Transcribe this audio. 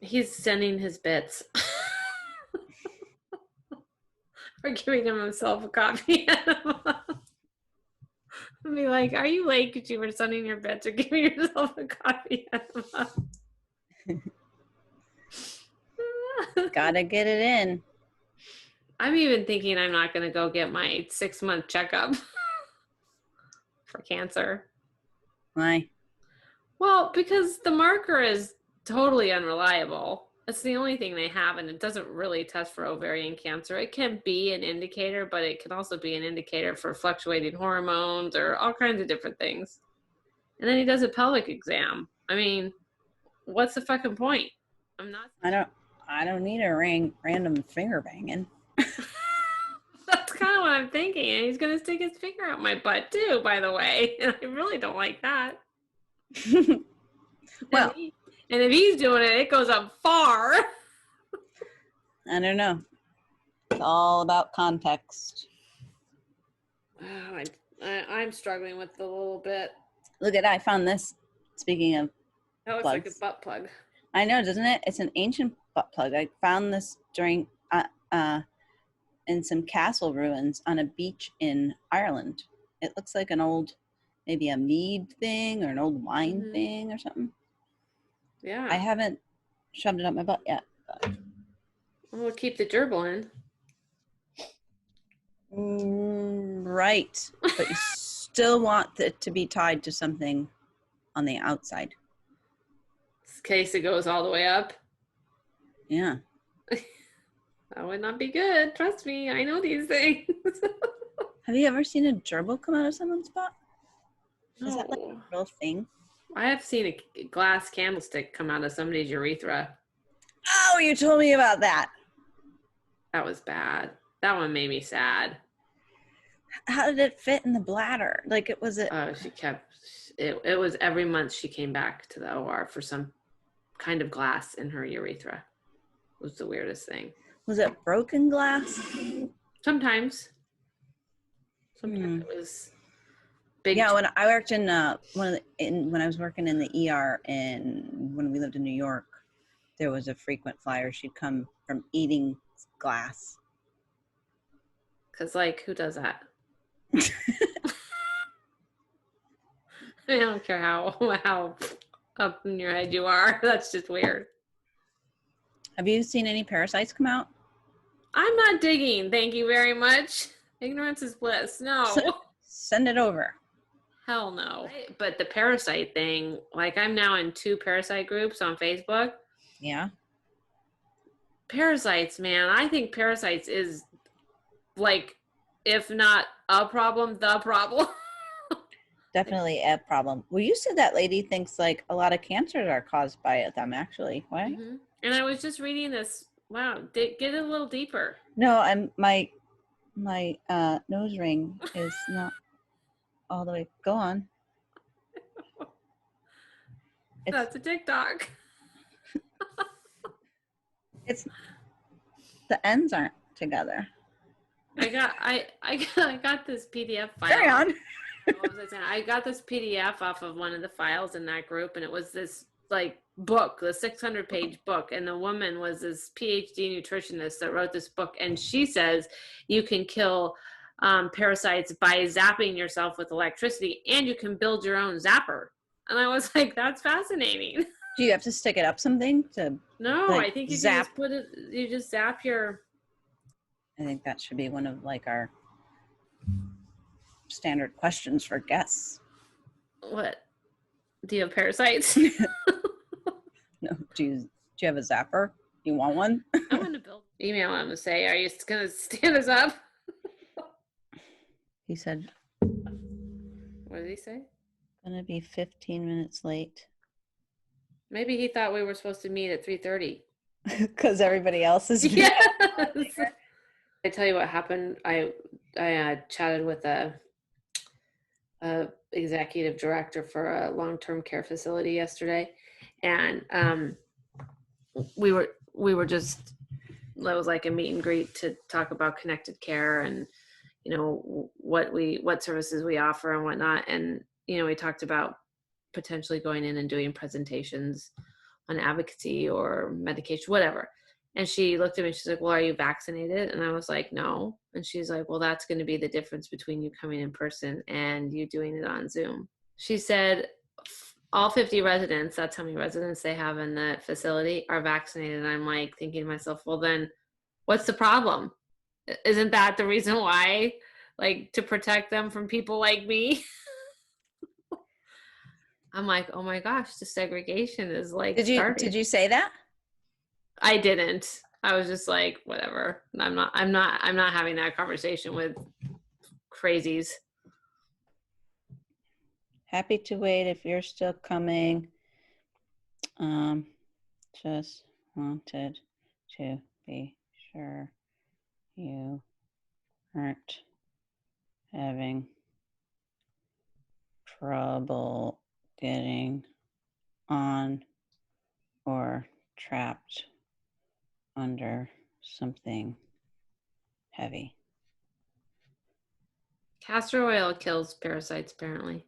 He's sending his bits. For giving himself a coffee enema. I'd be like, are you late because you were sending your bits or giving yourself a coffee enema? Gotta get it in. I'm even thinking I'm not going to go get my 6-month checkup for cancer. Why? Well, because the marker is totally unreliable. It's the only thing they have, and it doesn't really test for ovarian cancer. It can be an indicator, but it can also be an indicator for fluctuating hormones or all kinds of different things. And then he does a pelvic exam. I mean, what's the fucking point? I don't need a random finger banging. That's kind of what I'm thinking. And he's going to stick his finger out my butt too, by the way. And I really don't like that. Well, and if he's doing it, it goes up far. I don't know. It's all about context. Oh, I'm struggling with it a little bit. Look at, I found this. Speaking of that looks plugs. Like a butt plug. I know, doesn't it? It's an ancient butt plug. I found this during in some castle ruins on a beach in Ireland. It looks like an old, maybe a mead thing or an old wine thing or something. Yeah. I haven't shoved it up my butt yet. But. We'll keep the gerbil in. Right. But you still want it to be tied to something on the outside. In case it goes all the way up. Yeah. That would not be good. Trust me. I know these things. Have you ever seen a gerbil come out of someone's butt? No. Is that like a real thing? I have seen a glass candlestick come out of somebody's urethra. Oh, you told me about that. That was bad. That one made me sad. How did it fit in the bladder? Like it was it? She kept it was every month she came back to the OR for some kind of glass in her urethra. It was the weirdest thing. Was it broken glass? Sometimes it was big. Yeah, when I worked in when I was working in the ER and when we lived in New York, there was a frequent flyer. She'd come from eating glass. Cause like, who does that? I don't care how up in your head you are. That's just weird. Have you seen any parasites come out? I'm not digging. Thank you very much. Ignorance is bliss. No. Send it over. Hell no. But the parasite thing, like I'm now in 2 parasite groups on Facebook. Yeah. Parasites, man. I think parasites is like, if not a problem, the problem. Definitely a problem. Well, you said that lady thinks like a lot of cancers are caused by them, actually. What? Mm-hmm. And I was just reading this. Wow, get it a little deeper. No, I'm my nose ring is not all the way. Go on. That's a TikTok. It's the ends aren't together. I got this PDF file. Carry on. What was I saying? I got this PDF off of one of the files in that group, and it was this like book, the 600-page book, and the woman was this PhD nutritionist that wrote this book, and she says you can kill parasites by zapping yourself with electricity, and you can build your own zapper. And I was like, that's fascinating. Do you have to stick it up something to? No, like, I think you zap. just put it. You just zap your. I think that should be one of like our standard questions for guests. What? Do you have parasites? No. Do you have a zapper? You want one? I'm gonna email him and say, "Are you gonna stand us up?" He said. What did he say? Gonna be 15 minutes late. Maybe he thought we were supposed to meet at 3:30. Because everybody else is. Yes. I tell you what happened. I chatted with a executive director for a long-term care facility yesterday, and we were just, that was like a meet and greet to talk about connected care and what services we offer and whatnot. And we talked about potentially going in and doing presentations on advocacy or medication, whatever. And she looked at me, she's like, well, are you vaccinated? And I was like, no. And she's like, well, that's going to be the difference between you coming in person and you doing it on Zoom. She said all 50 residents, that's how many residents they have in the facility, are vaccinated. And I'm like thinking to myself, well, then what's the problem? Isn't that the reason why? Like, to protect them from people like me? I'm like, oh my gosh, the segregation is like starting. Did you say that? I didn't. I was just like, whatever. I'm not having that conversation with crazies. Happy to wait if you're still coming. Just wanted to be sure you aren't having trouble getting on or trapped under something heavy. Castor oil kills parasites, apparently.